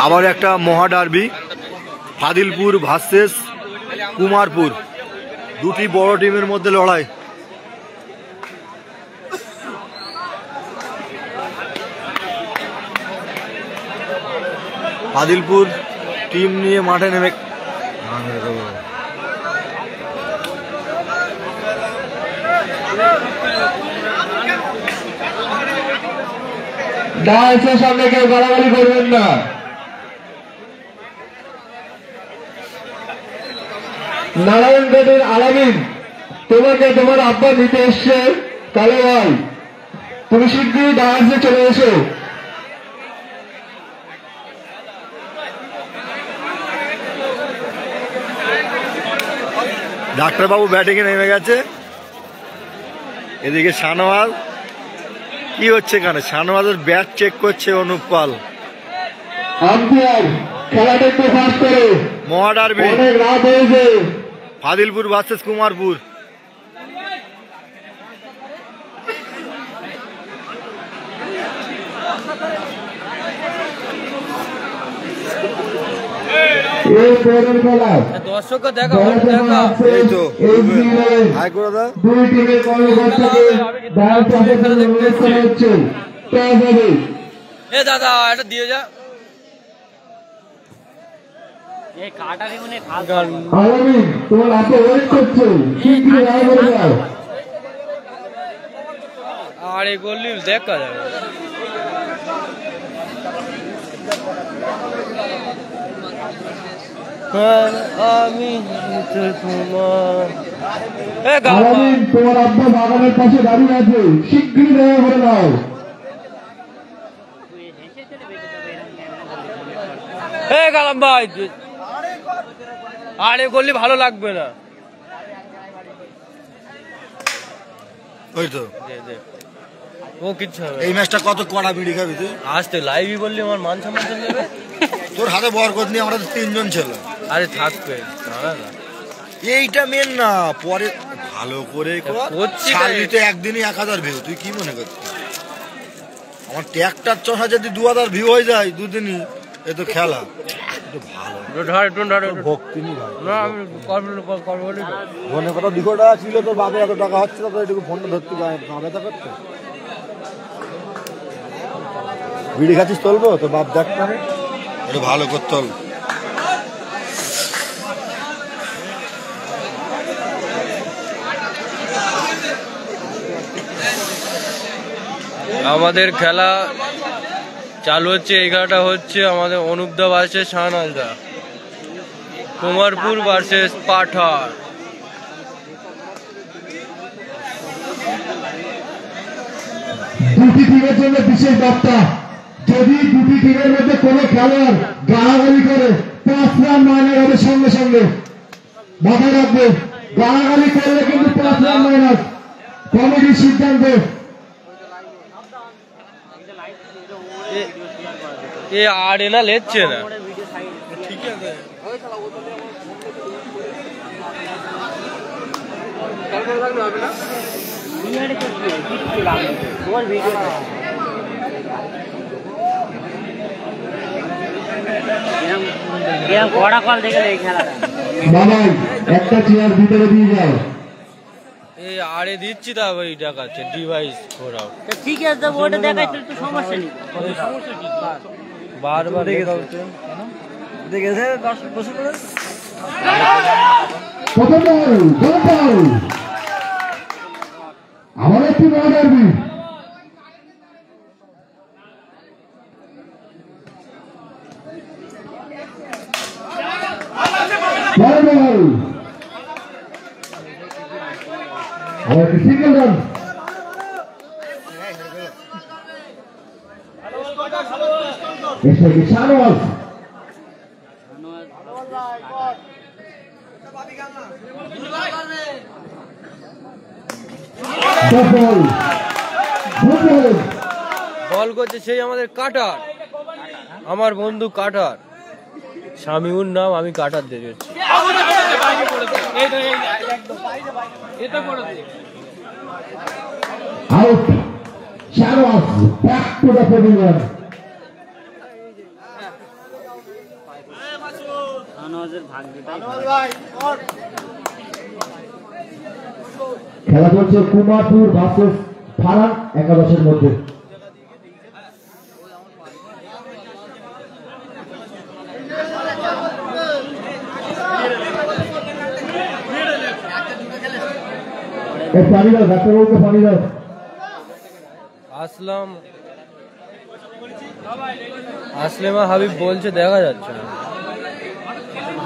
আবার একটা মহা ডার্বি, ফাদিলপুর ভার্সেস কুমারপুর, দুটি বড় টিমের মধ্যে লড়াই। ফাদিলপুর টিম নিয়ে মাঠে নেমে সামনে কেউ গালাগালি করবেন না। নারায়ণগঞ্জের আলামিন, তোমাকে তোমার আব্বা নিতে এসছে কালো ভাই, তুমি শীঘ্রই ডান্সে চলে এসো। ডাক্তারবাবু ব্যাটিংয়ে নেমে গেছে। এদিকে শাহনওয়াজ, কি হচ্ছে এখানে? শাহনওয়াজের ব্যাট চেক করছে অনুপ পাল। মহা ডার্বি, ফাদিলপুর ভার্সেস কুমারপুর। দর্শককে দেখা দুই টিমের কর্মকর্তাকে দাদা এটা দিয়ে যা। তোমার হাতে ওয়েট করছে, আরে গোল্লি দেখা যাবে। আমি তোমার আব্বা বাগানের পাশে দাঁড়িয়ে আছে, শীঘ্রই দেখা করে দাও। গালাম ভাই, আরে গোল্লি ভালো লাগবে না। ওই তো ও কিচ্ছু হবে। এই ম্যাচটা কত কড়া বিড়ি খাবি তুই? আসতে লাইভই বললি আমার মান সম্মান চলে যাবে। তোর হাতে বরকত নিয়ে আমরা 3 জন ছিল। আরে থাকবে এইটা মেন না, পরে ভালো করে ছাড়বিতে একদিনই 1000 ভিউ। তুই কি মনে করছিস আমার ট্র্যাক্টর চড়া যদি 2000 ভিউ হয়ে যায় দুদিনই? এ তো খেলা। ফোনে কত 200 টাকা ছিল, তোর বাপে এত টাকা হচ্ছে না, তো এটুকু ফোনটা ধরতে ব্যথা করতে। বিড়ি খাচ্ছিস চলবো? তোর বাপ দেখ না, একটু ভালো করে চল। আমাদের খেলা চালু হচ্ছে, 11টা হচ্ছে। আমাদের অনুপদা ভার্সেস শাহনাজদা, কুমারপুর ভার্সেস পাঠার। দুটি টিমের জন্য বিশেষ বার্তা, যদি দুটি টিমের মধ্যে কোনো খেলোয়াড় গালাগালি করে 5 রান মাইনাস হবে সঙ্গে সঙ্গে। মাথায় রাখবে, গালাগালি করলে কিন্তু 5 রান মাইনাস। কমিটির সিদ্ধান্ত। এ আড়ে না লেচ্ছে না। ঠিক আছে, কড়া কল দেখে এই খেলাটা একটা চেয়ার ভিতরে দিয়ে যাও। এই আড়ে দিচ্ছি তা ওই দেখাচ্ছে ডিভাইস ঘোরাও। ঠিক আছে, ওটা দেখাইতে তো সমস্যা নেই। বারবার দেখাচ্ছে, দেখেছে 10 বছর করে। আমার একটি বল আসবি। আমার একটি সিঙ্গেল রান। শাহনওয়াজ বল করছে সেই আমাদের কাটার, আমার বন্ধু কাটার, শামিউর নাম, আমি কাটার দিয়ে out. Shahnawaz back to the position. শাহনওয়াজের ভাগ্যটাই খেলা চলছে কুমারপুর ভার্সেস ফারান একাদশের মধ্যে। পানি দাও ডাক্তারবাবুকে পানি দাও। আসলেমা হাবিব বলছে দেখা যাচ্ছে না।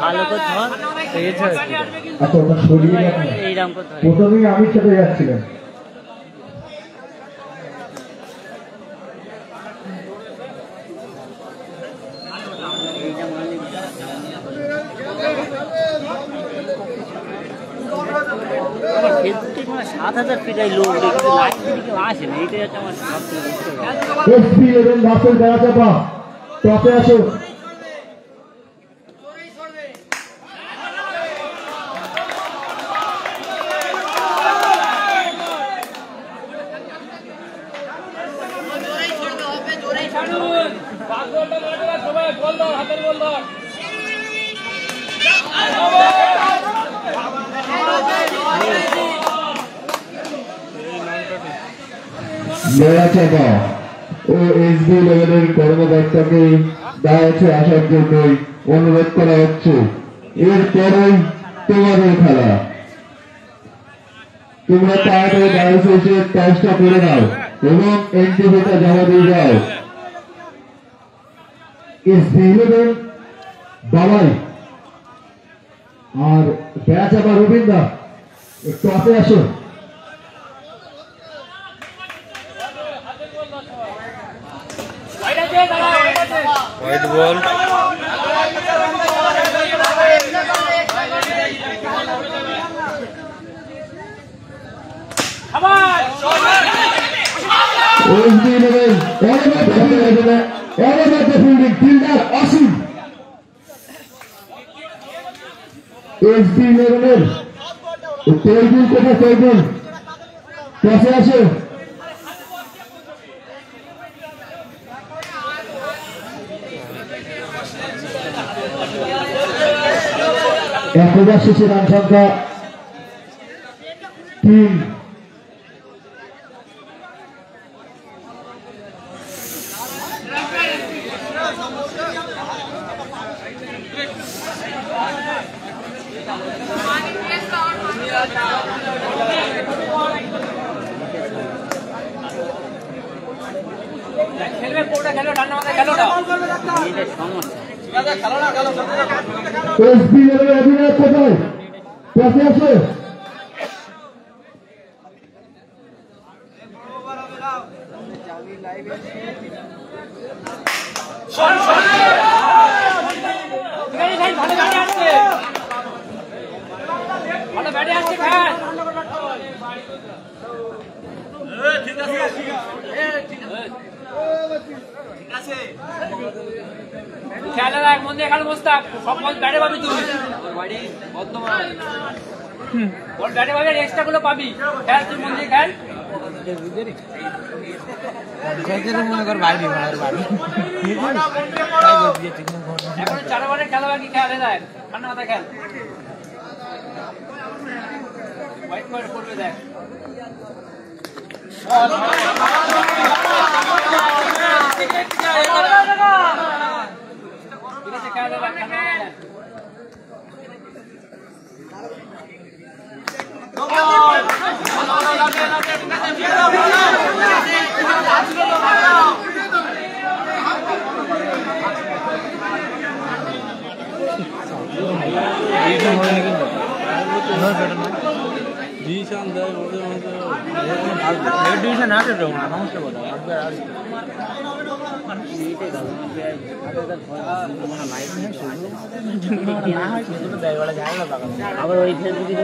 ভালো করে ধর পেয়েছে আচ্ছা ওটা সরিয়ে রাখুন। এইরকম করে ধর প্রথমেই আমি খেতে যাচ্ছিলাম। এইটা মানে 7,000 ফিটাই লোক দেখতে লাইট দিকে আসে না, এইটাই হচ্ছে আমার সবথেকে বেশি। এসপি এবং ভার্সেস বেড়াচাপা টপে আসো। বেড়াচাপা ও এসবি লেভেলের কর্মকর্তাকে দায়িত্বে আসার জন্যই অনুরোধ করা হচ্ছে। এরপরেই তোমাদের খেলা, তোমরা তাড়াতাড়ি দায়িত্ব এসে কাজটা করে নাও এবং এনটিভিটা জমা দিয়ে যাও। এসবি ইলেভেন বাবাই আর বেড়াচাপা রবীন্দ্র একটু হাতে আসো। White ball SB eleven fielding fielder অসীম। এসবি ইলেভেনের তৈবুল কোথায়? তৈবুল কাছে আসো। এক ওভার শেষে রান সংখ্যা 3। এসবি লেভেলের অধিনায়ক কোথায়? কাছে আসো। খেলার এক মধ্যে এখানে মোস্তাক সব বল ব্যাটে পাবি তুই, বাড়ি বর্ধমান বল ব্যাটে পাবি, এক্সট্রা গুলো পাবি। খেল তুই মন দিয়ে খেল। মনে কর বাড়ি ভাড়ার বাড়ি এখন 4 ওভারের খেলা বাকি, খেলে দেখ ঠান্ডা মাথায় খেল। হোয়াইট বল করবে দেখ। ডিভিশন আছে তো না সমস্যা কথা আবার ওই ফেসবুকে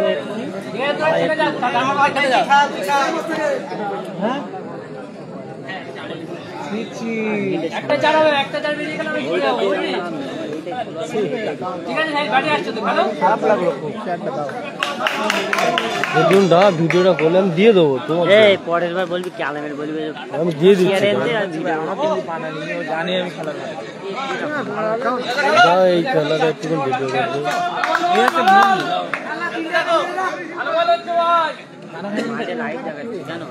একটা 4 হবে, একটা 4 বেরিয়ে গেল, আমি জিতে যাবো। ঠিক আছে ভাই, বাড়ি আসছো তো ভালো? খারাপ লাগলো খুব। ভিডিওটা করলে আমি দিয়ে দেবো তোমার। এই পরের বার বলবি, ক্যালেমের বলবি আমি দিয়ে দিচ্ছি। আমার জানি আমি খেলা এই খেলাটা একটু ভিডিও করবো। মাঠে লাইট দেখাচ্ছে জানো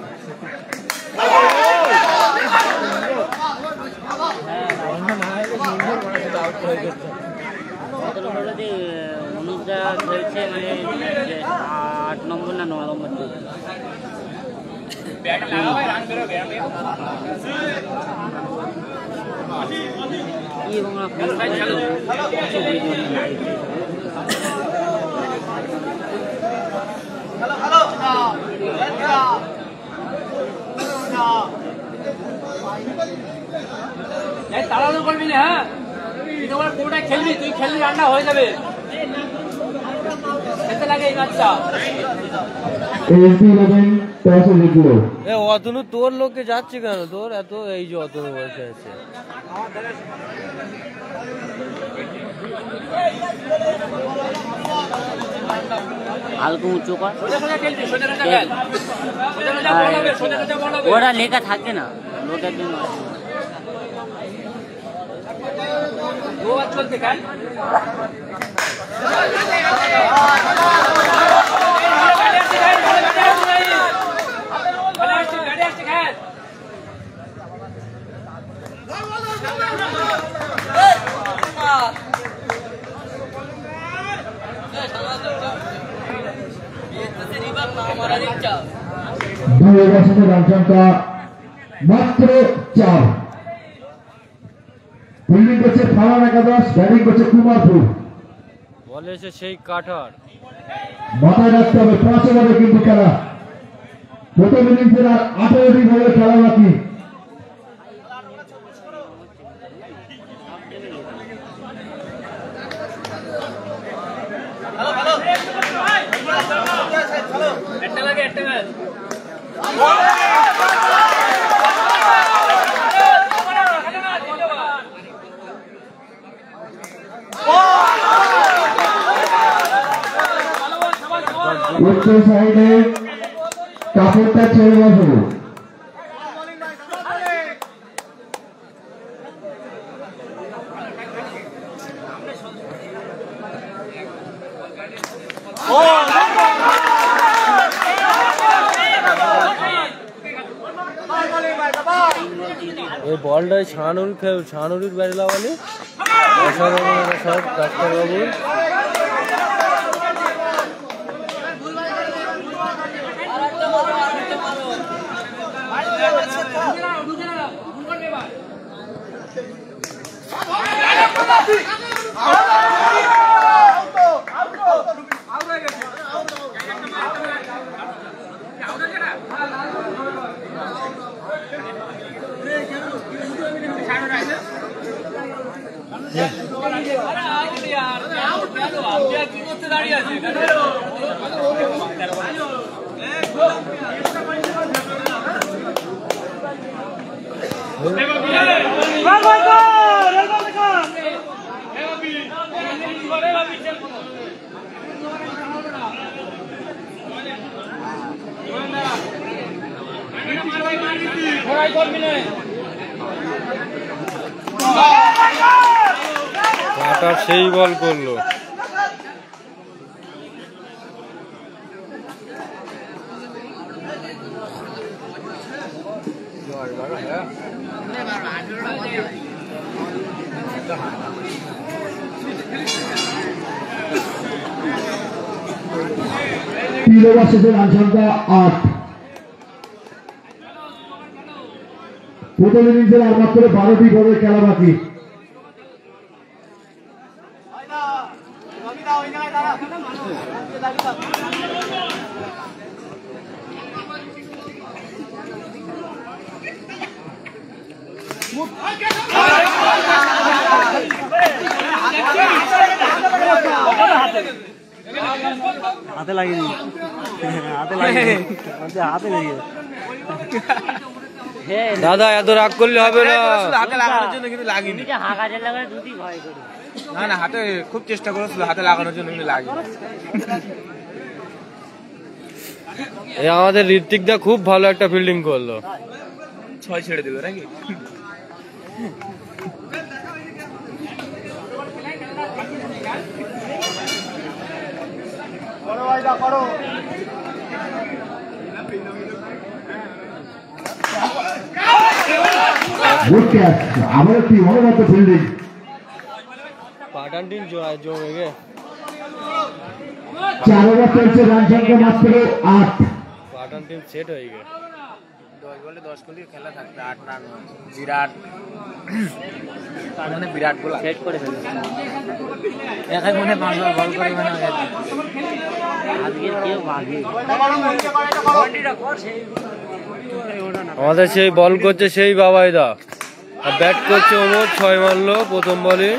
হলো যে অনুজরা খেলছে মানে 8 নম্বর না 9 নম্বর তাড়াহুড়ো করবি না, হ্যাঁ তোমার পুরোটা খেলবি, তুই খেলবি রান্না হয়ে যাবে, খেলতে লাগে এই ম্যাচটা। অতনু তোর লোকে যাচ্ছে কেন তোর এত? এই যে অতনু বসে আছে। হালকা উঁচু কর, খেলবি সোজা সোজা খেল, সোজা সোজা বল হবে, সোজা সোজা বল হবে। ওরা লেখা থাকে না লোকের জন্য। ও চলছে খেল, মাত্র 4। ফিল্ডিং করছে ফারান একাদশ, ব্যাটিং করছে কুমারপুর। বলে এসে সেই কাঠার মাথায় রাখতে হবে 5 ওভারে কিন্তু খেলা। প্রথম ইনিংসের আর 18টি বলে খেলা বাকি। একটা লাগে একটা ম্যাচ। উত্তর সাইডে কাপড়টা ছেড়ে বসো। এই বলটাই ছানুরির ব্যাট লাগালে অসাধারণ সব ডাক্তারবাবু। সেই বল করলো। প্রথম ইনিংসের আর মাত্র 12টি বলে খেলা বাকি। হাতে লাগেনি, হাতে লাগেনি, হাতে লেগে। দাদা এত রাগ করলে হবে না। হাতে লাগানোর জন্য কিন্তু লাগেনি। হাতে লাগানো দুটি ভয় করি। না না, হাতে খুব চেষ্টা করেছিল হাতে লাগানোর জন্য, কিন্তু লাগেনি। আমাদের ঋত্বিক দা খুব ভালো একটা ফিল্ডিং করলো, 6 ছেড়ে দিল নাকি? গুড ক্যাচ, আবার একটি অনুগত ফিল্ডিং। পাঠান টিম জমে গে 4 ওভার চলছে, রান সংখ্যা মাত্র 8। পাঠান টিম সেট হয়ে গে 10 বলে 10 কোটি খেলা থাকবে 8 রান বিরাট তার মানে বিরাট বল সেট করে ফেলেছে একাই মনে 5 বল করে মানে আজকে কেউ ভাগে আমাদের সেই বল করছে সেই বাবাইদা, আর ব্যাট করছে ওমর। 6 মারলো প্রথম বলে।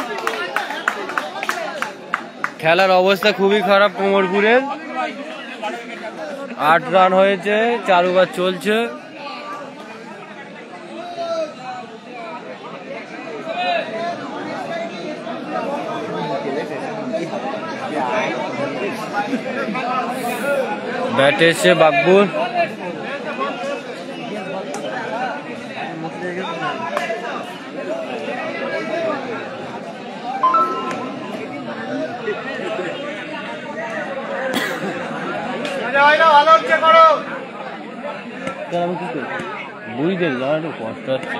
খেলার অবস্থা খুবই খারাপ কোমরপুরের। 8 রান হয়েছে, 4 ওভার চলছে। ব্যাটে এসছে বাকবুর। বুঝতে একটু কষ্ট হচ্ছে।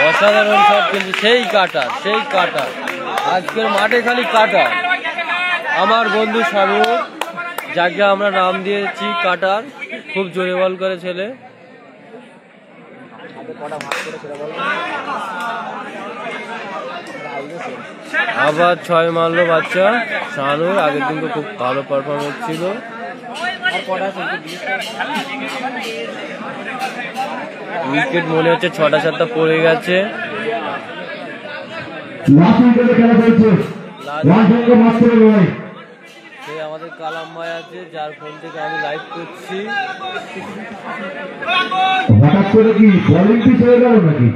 অসাধারণ শট কিন্তু সেই কাটার, সেই কাটার। আজকের মাঠে খালি কাটার। আমার বন্ধু শামিউর, যাকে আমরা নাম দিয়েছি কাটার, খুব জোরে বল করে ছেলে। আবার 6 মারলো বাচ্চা শানুর। আগের দিন তো খুব ভালো পারফরমেন্স ছিল। উইকেট মনে হচ্ছে 6টা 7টা পড়ে গেছে। সে আমাদের কালাম ভাই আছে, যার ফোন থেকে আমি লাইভ করছি। হঠাৎ করে কি বলিং পিচ হয়ে গেল নাকি?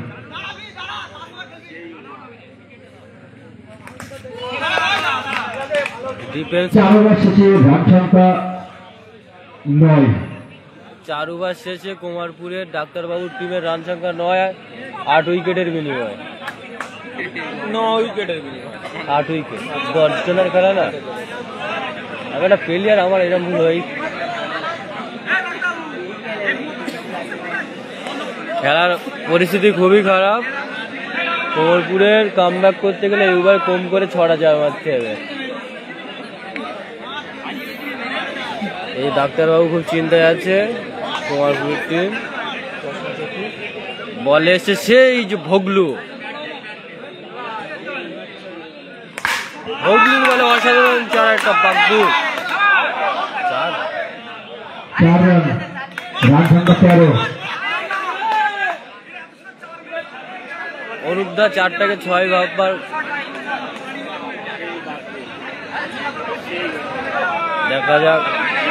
ডিফেন্স 4 ওভার শেষে রান সংখ্যা 9। 4 ওভার শেষে কুমারপুরের ডাক্তারবাবুর টিমের রান সংখ্যা 9, 8 উইকেটের বিনিময়ে। 9 উইকেটের বিনিময়ে 8 উইকেট। 10 জনের খেলা না, আমি একটা প্লেয়ার, আমার এরকম ভুল হয়। খেলার পরিস্থিতি খুবই খারাপ। কুমারপুরের কামব্যাক করতে গেলে এবার কম করে 6টা 4 মারতে হবে। এই ডাক্তারবাবু খুব চিন্তায় আছে। কুমারপুরের টিম বলে এসছে সেই যে ভগলু বলে অসাধারণ 4 একটা বাগদুর। 4 রান, রান সংখ্যা 13। অনুপদা 4টাকে 6 ভাববার। দেখা যাক,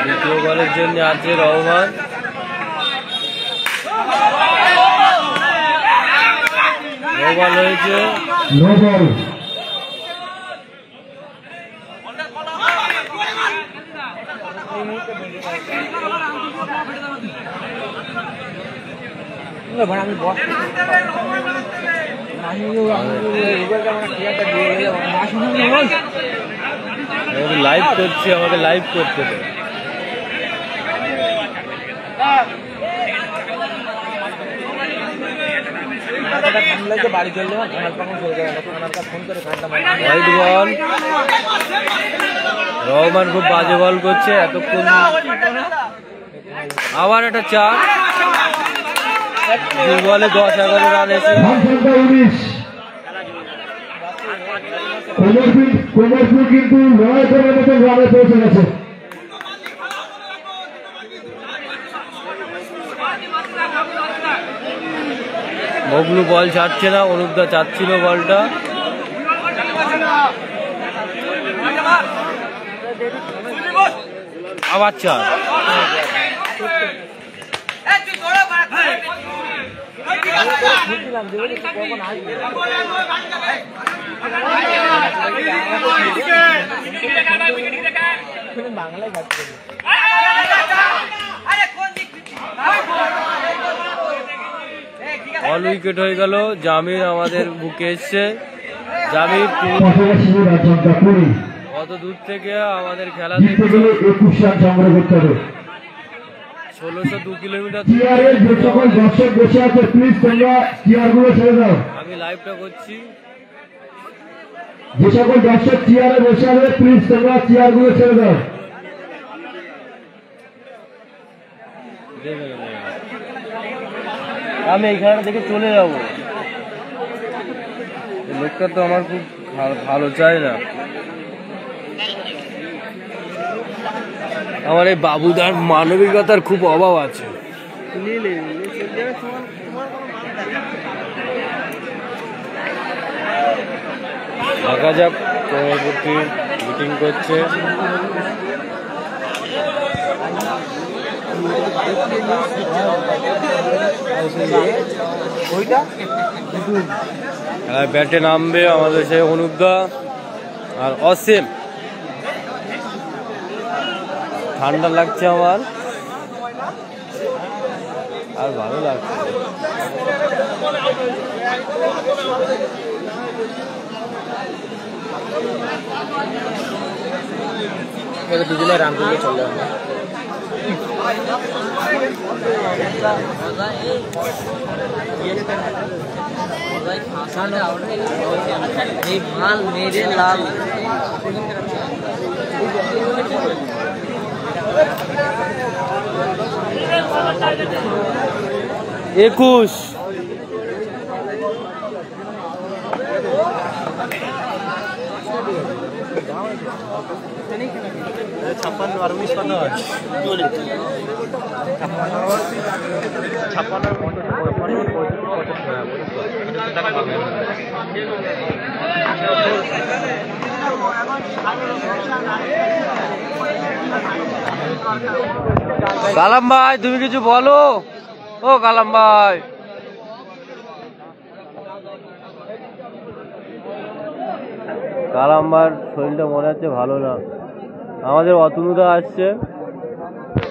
দ্বিতীয় বলের জন্য আছে রহমান। নো বল হয়েছে, নো বল। লাইভ করছি, আমাকে লাইভ করতে দে। বাড়ি চললে হোয়াইট বল। রহমান খুব বাজে বল করছে এতক্ষণ। আবার একটা 4। 2 বলে 10-11 রান এসে। রান সংখ্যা 19। কোমরপুর কিন্তু লড়াই করে মতন রানে পৌঁছে গেছে। বগলু বল ছাড়ছে না, অনুপদা চাচ্ছিল বলটা। আবার 4। অল উইকেট হয়ে গেল। জামির আমাদের বুকে এসছে। জামির অত দূর থেকে আমাদের খেলা জিততে দেখছে। গেলে 21 রান সংগ্রহ করতে হবে। 1602 কিলোমিটার চেয়ারের যে সকল দর্শক বসে আছে প্লিজ তোমরা চেয়ারগুলো ছেড়ে দাও। আমি লাইভটা করছি। যে সকল দর্শক চেয়ারে বসে আছে প্লিজ তোমরা চেয়ারগুলো ছেড়ে দাও। আমি এই খেলাটা দেখে চলে যাব। লোকটা তো আমার খুব ভালো চাই না। আমার এই বাবুদার মানবিকতার খুব অভাব আছে। দেখা যাক পরবর্তী মিটিং করছে। ব্যাটে নামবে আমাদের সে অনুপদা আর অসীম। ঠান্ডা লাগছে আমার আর ভালো লাগছে। দুজনে রান করলে চলে যাবে। মাল মেরে লাল 21 56 আর 19 কত হয়? 56 কালাম ভাই তুমি কিছু বলো। ও কালাম ভাই কালাম্বার শরীরটা মনে হচ্ছে ভালো না। আমাদের অতনুদা আসছে।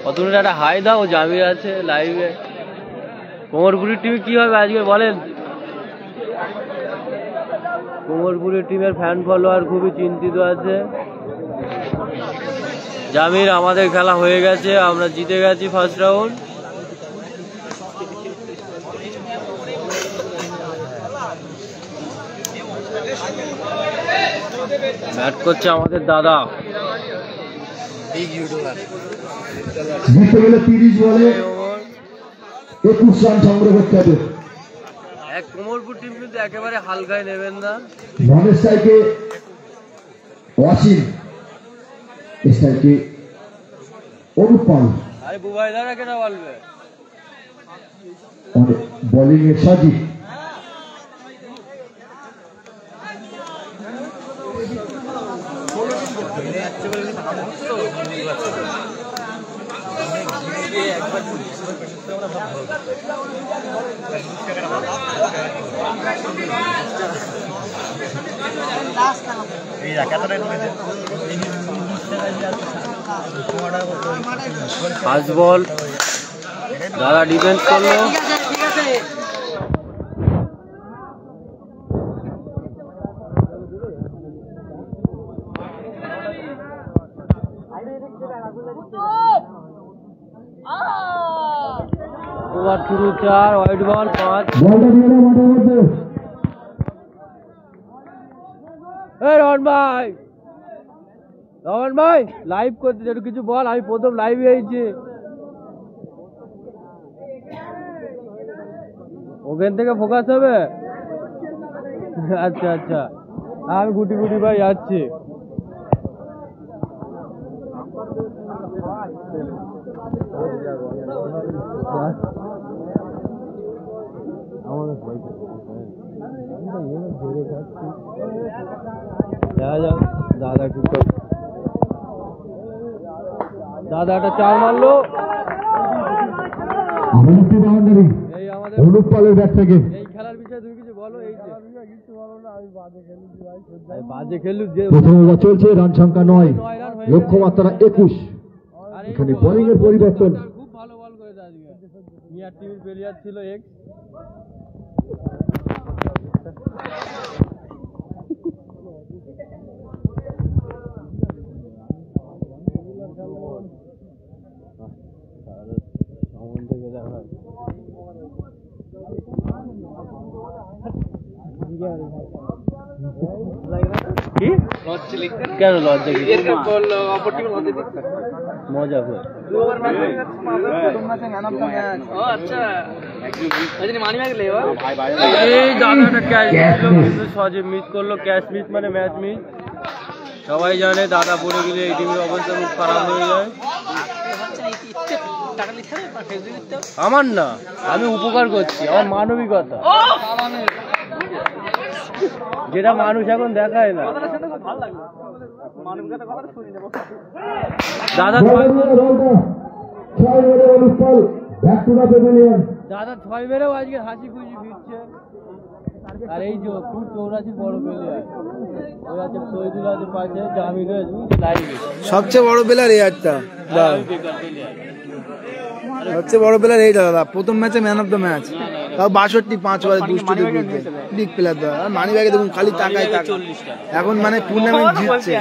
অতনুদা একটা হাই দাও। জামির আছে লাইভে। কোমরপুরের টিমে কি হবে আজকে বলেন? কোমরপুরের টিমের ফ্যান ফলোয়ার খুবই চিন্তিত আছে। জামির আমাদের খেলা হয়ে গেছে, আমরা জিতে গেছি ফার্স্ট রাউন্ড। ব্যাট করছে আমাদের দাদা। জিততে গেলে 30 বলে 21 রান সংগ্রহ করতে হবে। এক কোমরপুর টিম কিন্তু একেবারে হালকায় নেবেন না। ধনের সাইকে ওয়াসিম, স্ট্রাইকে অনুপম, আরে বুবাই দাদা কেন বলবে? বোলিং এ সাজিদ। ফার্স্ট বল দাদা ডিফেন্স করলো। ওভার শুরু 4 হোয়াইট বল 5। বলটা দিয়ে দাও মাঠের মধ্যে। এই রহমান ভাই লাইভ করতে একটু কিছু বল। আমি প্রথম লাইভে আইছি। ওখান থেকে ফোকাস হবে। আচ্ছা আচ্ছা আমি গুটি গুটি ভাই যাচ্ছি। দেখা যাক দাদা কি করে। দাদা একটা 4 মারলো। এই আমাদের অনুপ পালের ব্যাট থেকে এই খেলার বিষয়ে তুমি কিছু বলো। এই যে কিছু বলো না, আমি বাজে খেলি ভাই। বাজে খেলু যে প্রথম ওভার চলছে, রান সংখ্যা 9, 9 রান হয়ে লক্ষ্যমাত্রা 21। এখানে বোলিং এর পরিবর্তন। খুব ভালো বল করেছে আজকে। মিয়ার টিভির প্লেয়ার ছিল এক্স। কি কেন লজ্জা কি মজা করে এই দাদাটা ক্যাচ কিন্তু সজীব মিস করলো। ক্যাচ মিস মানে ম্যাচ মিস। সবাই জানে দাদা পড়ে গেলে এই টিমের অবস্থা খুব খারাপ হয়ে যায়। আমার না, আমি উপকার করছি, আমার মানবিকতা, যেটা মানুষ এখন দেখায় না। দাদা দাদা 6 মেরেও আজকে হাসি খুশি ফিরছে। আর এই যে খুব চৌরাশির বড় প্লেয়ার ওই আছে, শহীদুল আছে পাশে, জামিল সবচেয়ে বড় প্লেয়ার এই একটা, সবচেয়ে বড় প্লেয়ার এইটা দাদা। প্রথম ম্যাচে ম্যান অফ দ্য ম্যাচ, তাও 62 5 বারে দুষ্টুটি বিগ প্লেয়ার দাদা। আর মানি ব্যাগে দেখুন খালি টাকায় টাকা। এখন মানে টুর্নামেন্ট জিতছে,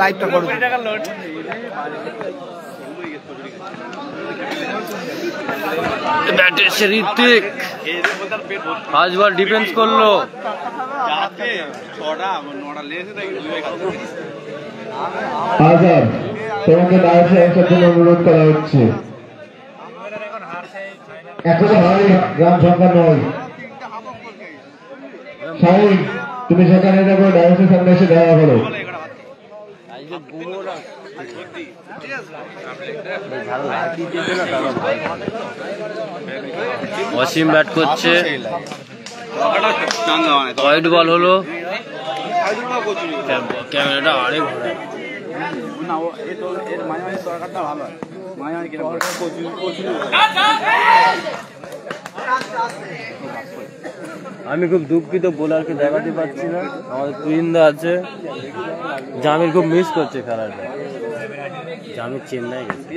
লাইভটা করো। ব্যাটে সে ঋত্বিক 5 বার ডিফেন্স করলো। আজাদ, তোমাকে দায়িত্ব আসার জন্য অনুরোধ করা হচ্ছে। এখনো হয় গ্রাম সংখ্যা 9। শাহিন, তুমি সেখানে যাবো, ডায়াসের সামনে এসে দেখা করো। অসীম ব্যাট করছে, হোয়াইট বল হলো। ক্যামেরাটা আরে ঘোরা। আমি খুব দুঃখিত, বোলারকে দেখাতে পারছি না। আমাদের তুইন্দা আছে, জামিল খুব মিস করছে খেলাটা। জামিল চেন্নাই গেছে।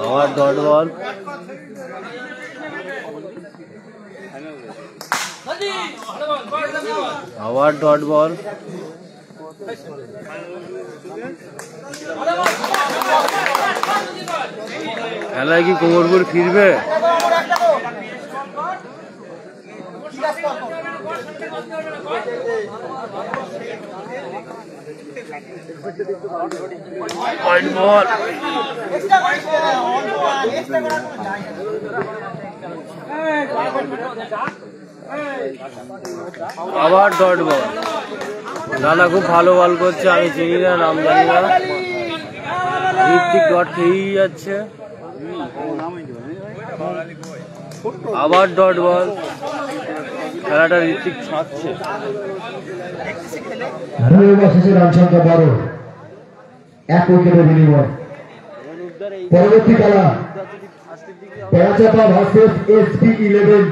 আবার ডট বল, আবার ডট বল। খেলায় কি কোমরপুর ফিরবে? বল আবার ডট বল। দাদা খুব ভালো বল করছে, আমি চিনি না, নাম জানি না। ঋত্বিক ডট খেয়েই যাচ্ছে। আবার ডট বল, খেলাটা ঋত্বিক ছাড়ছে। রান সংখ্যা 12, 1 উইকেটের বিনিময়। পরবর্তী খেলা পেয়াচাপা ভার্সেস SP11।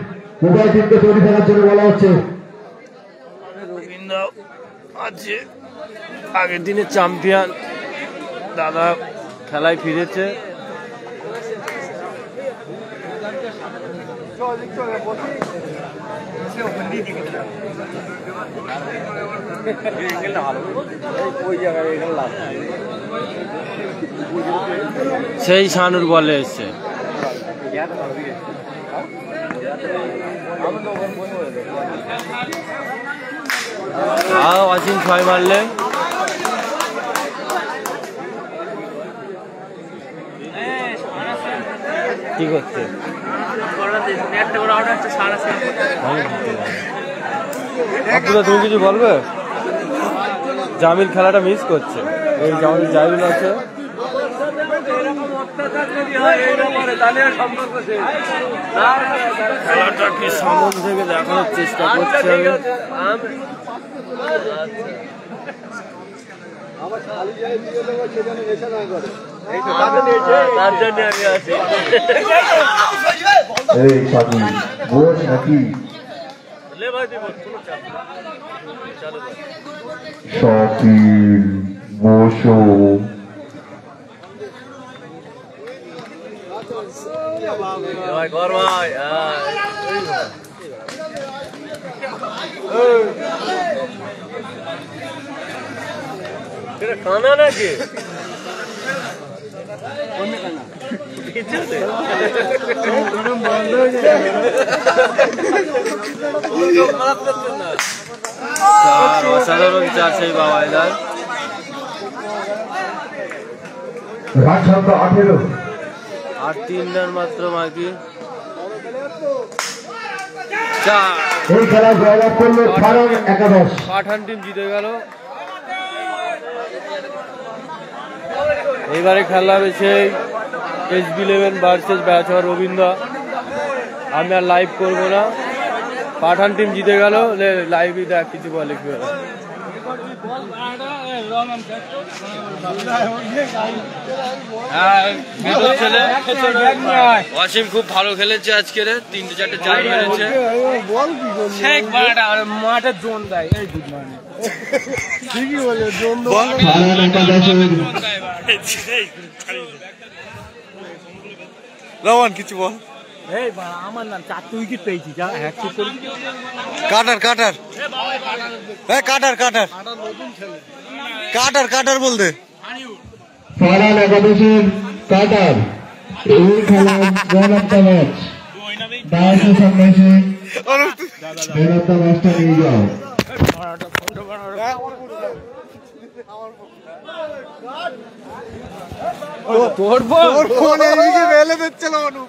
উভয় টিমকে তৈরি থাকার জন্য বলা হচ্ছে। রবীন্দ্র আছে, আগের দিনে চ্যাম্পিয়ন, দাদা খেলায় ফিরেছে। সেই শানুর বলে এসছে। অসীম 6 মারলে। কি করছে? তুমি কিছু বলবে? জামিল খেলাটা মিস করছে। এই জামিল আছে, খেলাটাকে সামন থেকে দেখানোর চেষ্টা করছে। শাকিল বসো। কানা নাকি? অসাধারণ চার সেই বাবাইদার। আর 3 রান মাত্র বাকি। এই খেলা জয়লাভ করলো ফারুক একাদশ। পাঠান টিম জিতে গেল। এবারে খেলা হবে সেই SB11 ভার্সেস ব্যাচওয়ার রবীন্দ্র। আমি আর লাইভ করবো না, পাঠান টিম জিতে গেল। লাইভই দেখ কিছু বলে কি অসীম খুব ভালো খেলেছে আজকের, 3-4 চার মেরেছে। মাঠে জোন দেয় ঠিকই বলে জোন রমান কিছু বল। আমার নাম 4 উইকেট পেয়েছি যা হ্যাট্রিক করি। কাটার কাটার কাটার কাটার কাটার কাটার বলতে ফারহান একাদশের কাটার এই খেলা ম্যান অফ দ্য ম্যাচ। বাসের সামনে এসে ম্যান অফ দ্য ম্যাচটা নিয়ে যাও। তোর ফোন এদিকে বেলে দিচ্ছে না অনু।